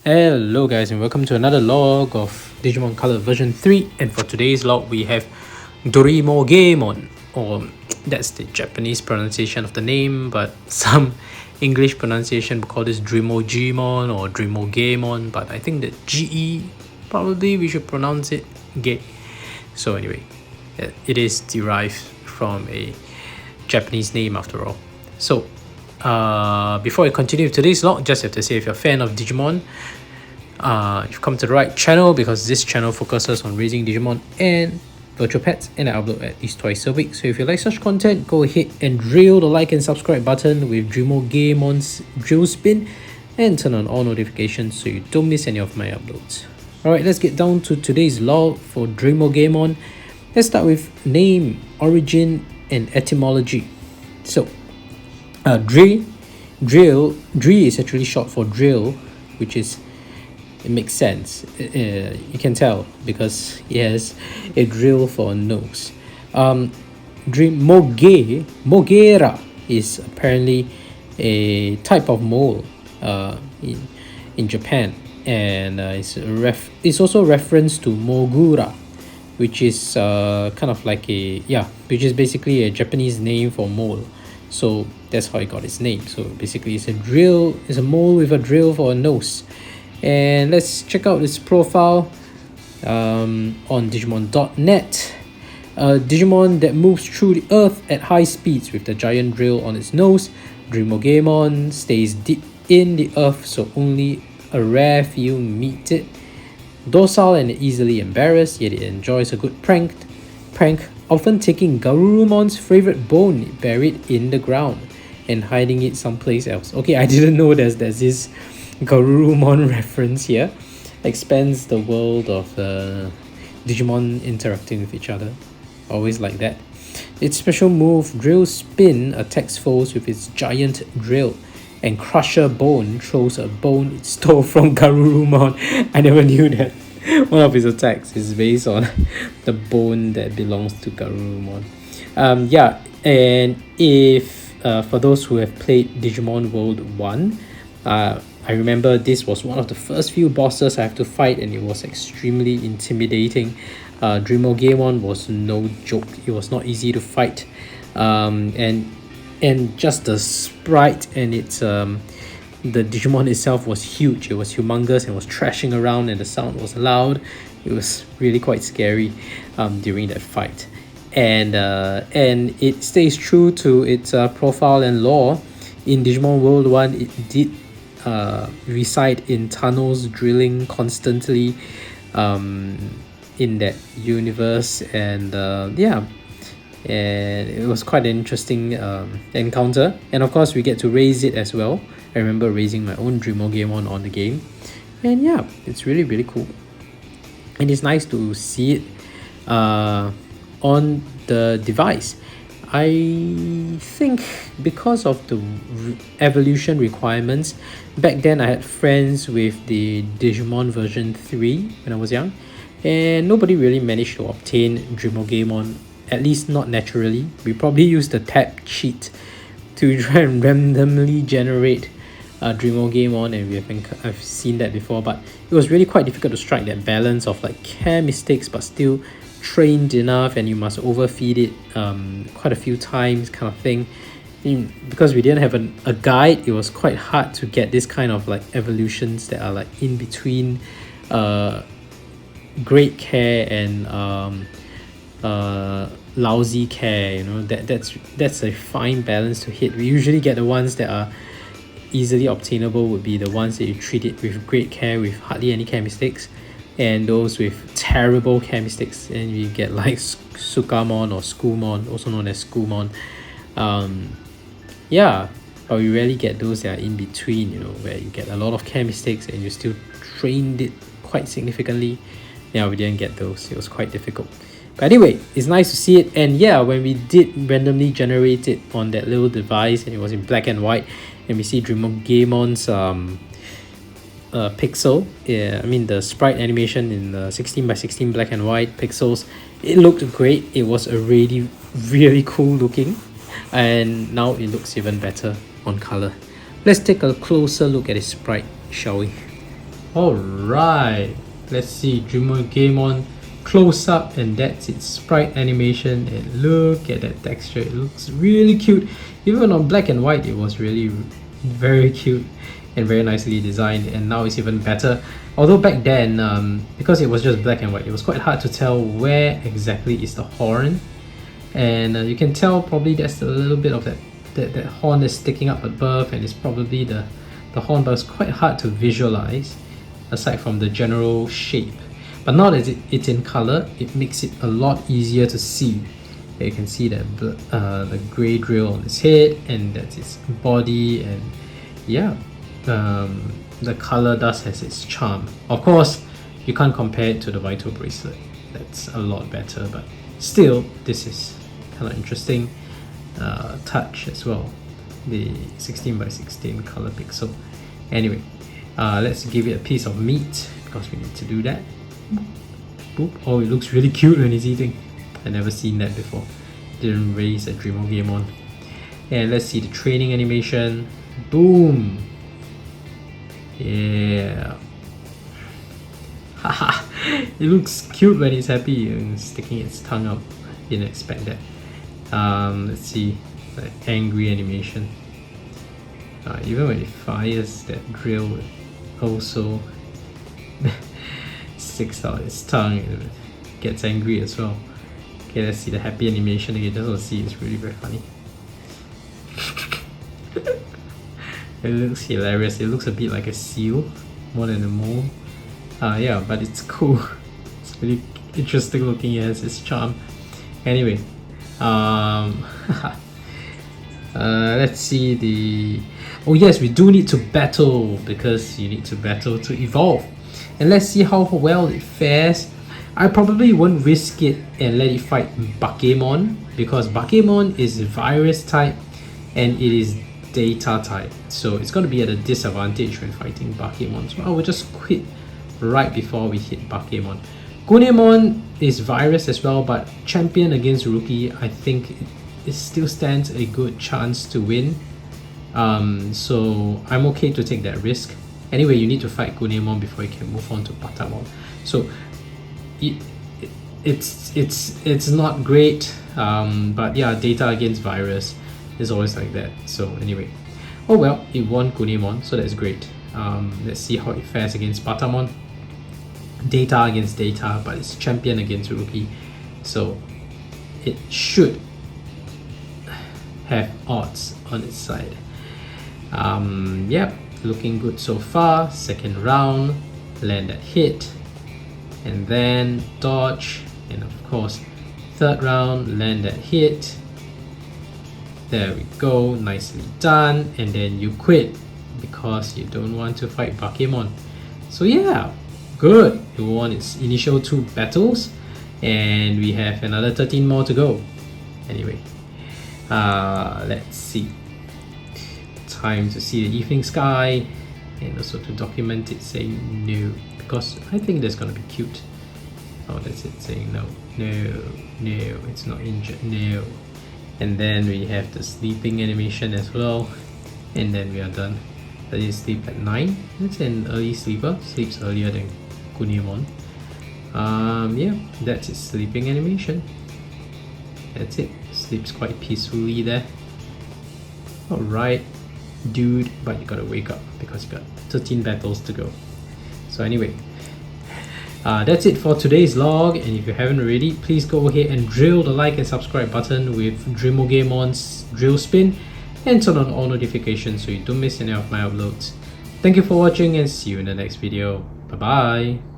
Hello guys and welcome to another log of Digimon Color version 3, and for today's log we have Drimogemon, or that's the Japanese pronunciation of the name, but some English pronunciation will call this Drimogemon or Drimogemon, but I think that GE probably we should pronounce it Ge. So anyway, it is derived from a Japanese name after all. So before I continue with today's log, just have to say, if you're a fan of Digimon, you've come to the right channel, because this channel focuses on raising Digimon and virtual pets, and I upload at least twice a week. So if you like such content, go ahead and drill the like and subscribe button with Drimogemon's drill spin, and turn on all notifications so you don't miss any of my uploads. Alright, let's get down to today's log for Drimogemon. Let's start with name, origin, and etymology. So Dri is actually short for drill, which is, it makes sense. You can tell because he has a drill for a nose. Mogera is apparently a type of mole in Japan, and it's also a reference to Mogura, which is kind of like which is basically a Japanese name for mole. So that's how it got its name. So basically it's a mole with a drill for a nose. And let's check out its profile on Digimon.net. A Digimon that moves through the earth at high speeds with the giant drill on its nose. Drimogemon stays deep in the earth, so only a rare few meet it. Docile and easily embarrassed, yet it enjoys a good prank, often taking Garurumon's favorite bone buried in the ground and hiding it someplace else. Okay, I didn't know there's this Garurumon reference here. Expands the world of Digimon interacting with each other. Always like that. Its special move, Drill Spin, attacks foes with its giant drill, and Crusher Bone throws a bone it stole from Garurumon. I never knew that one of his attacks is based on the bone that belongs to Garurumon. And if for those who have played Digimon World 1, I remember this was one of the first few bosses I have to fight, and it was extremely intimidating. Drimogemon was no joke. It was not easy to fight, and just the sprite and its the Digimon itself was huge. It was humongous and was thrashing around, and the sound was loud. It was really quite scary during that fight, and it stays true to its profile and lore. In Digimon World 1, it did reside in tunnels, drilling constantly in that universe, and and it was quite an interesting encounter. And of course we get to raise it as well. I remember raising my own Drimogemon on the game, and yeah, it's really cool, and it's nice to see it on the device. I think because of the evolution requirements, back then I had friends with the Digimon version 3 when I was young, and nobody really managed to obtain Drimogemon, at least not naturally. We probably used the tab cheat to try and randomly generate Drimogemon, and I've seen that before, but it was really quite difficult to strike that balance of like care mistakes but still trained enough, and you must overfeed it quite a few times kind of thing. Because we didn't have a guide, it was quite hard to get this kind of like evolutions that are like in between great care and lousy care. That's a fine balance to hit. We usually get the ones that are easily obtainable, would be the ones that you treat it with great care with hardly any care mistakes, and those with terrible care mistakes, and you get like Sukamon or Schoolmon, also known as Schoolmon. But we rarely get those that are in between, where you get a lot of care mistakes and you still trained it quite significantly. Yeah, we didn't get those. It was quite difficult. But anyway, it's nice to see it. And yeah, when we did randomly generate it on that little device, and it was in black and white, and we see Drimogemon's pixel, the sprite animation in the 16x16 black and white pixels, it looked great. It was already really cool looking, and now it looks even better on color. Let's take a closer look at its sprite, shall we? Alright, let's see Drimogemon close up, and that's its sprite animation. And look at that texture, it looks really cute. Even on black and white, it was really very cute and very nicely designed, and now it's even better. Although back then, because it was just black and white, it was quite hard to tell where exactly is the horn. And you can tell probably there's a little bit of that horn is sticking up above, and it's probably the horn, but it's quite hard to visualize aside from the general shape. But now that it's in color, it makes it a lot easier to see. You can see that the gray drill on its head, and that's its body, and yeah, the color does has its charm. Of course, you can't compare it to the Vital bracelet. That's a lot better, but still, this is kind of interesting touch as well. The 16x16 color pixel. Anyway, let's give it a piece of meat because we need to do that. Boop. Oh, it looks really cute when he's eating. I never seen that before. Didn't raise a Drimogemon. And let's see the training animation. Boom. Yeah. Haha. It looks cute when it's happy and sticking its tongue out. Didn't expect that. Let's see the angry animation. Even when it fires that drill, it also sticks out its tongue and gets angry as well. Okay, let's see the happy animation again. Just want to see, it's really very funny. It looks hilarious. It looks a bit like a seal more than a mole. Yeah, but it's cool. It's really interesting looking. It has its charm. Anyway, let's see the... Oh yes, we do need to battle, because you need to battle to evolve. And let's see how well it fares. I probably won't risk it and let it fight Bakemon, because Bakemon is virus type and it is data type. So it's going to be at a disadvantage when fighting Bakemon. So I will just quit right before we hit Bakemon. Gunemon is virus as well, but champion against rookie, I think it still stands a good chance to win. So I'm okay to take that risk. Anyway, you need to fight Gunemon before you can move on to Patamon. So it's not great, but yeah, data against virus is always like that. So anyway, oh well, it won Gunemon, so that's great. Let's see how it fares against Patamon. Data against data, but it's champion against rookie, so it should have odds on its side. Yep, looking good so far. Second round, land that hit, and then dodge, and of course third round, land that hit. There we go, nicely done. And then you quit because you don't want to fight Bakemon. So yeah, good. It won its initial 2 battles, and we have another 13 more to go. Anyway, let's see. Time to see the evening sky, and also to document it saying no, because I think that's gonna be cute. Oh, that's it saying no, it's not injured, no. And then we have the sleeping animation as well, and then we are done. That is sleep at 9. It's an early sleeper, sleeps earlier than Gunemon. Yeah, that's its sleeping animation. That's it, sleeps quite peacefully there. Alright, dude, but you gotta wake up because you got 13 battles to go. So anyway, that's it for today's log, and if you haven't already, please go ahead and drill the like and subscribe button with Drimogemon's drill spin, and turn on all notifications so you don't miss any of my uploads. Thank you for watching, and see you in the next video. Bye bye.